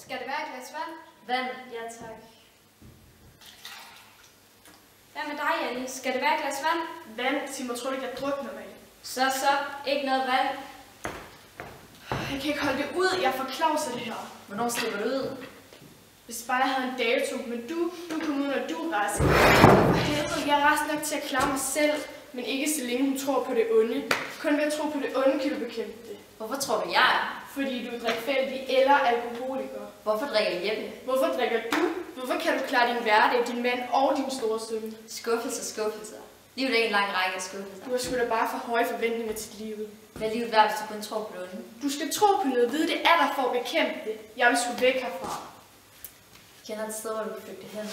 Skal det være et glas vand? Vand, ja tak. Hvad med dig, Annie? Skal det være et glas vand? Vand, Simon, tror du ikke, jeg drukner mig? Så, ikke noget vand. Jeg kan ikke holde det ud, jeg får Claus af det her. Hvornår slipper du ud? Hvis bare jeg havde en dato, men du kommer ud, når du er rask. For helvede, jeg er rask nok til at klare mig selv, men ikke så længe hun tror på det onde. Kun ved at tro på det onde, kan du bekæmpe det. Hvorfor tror du, jeg er? Fordi du er drikfældig eller alkoholiker. Hvorfor drikker Jeppe? Hvorfor drikker du? Hvorfor kan du klare din hverdag, din mand og din store søn? Skuffelser. Livet er en lang række af skuffelser. Du har sgu da bare for høje forventninger til livet. Hvad er livet værd, hvis du kun tror på det onde? Du skal tro på noget, vide det er der for at bekæmpe det. Jeg vil sgu væk herfra. Jeg kender et sted, hvor du kan flygte hen.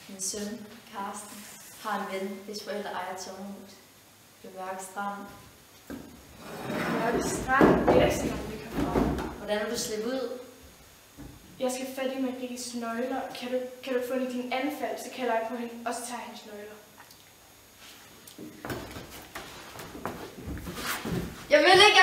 Min søn, Karsten, har en ven, hvis forældre ejer et sommerhus. Ved Mørke Strand. Mørke Strand? Det er ikke sådan, vi kan fra. Hvordan vil du slippe ud? Jeg skal fat i Maries nøgler. Kan du få hende din anfald, så kalder jeg på hende, og så tager jeg hendes nøgler. Jeg vil ikke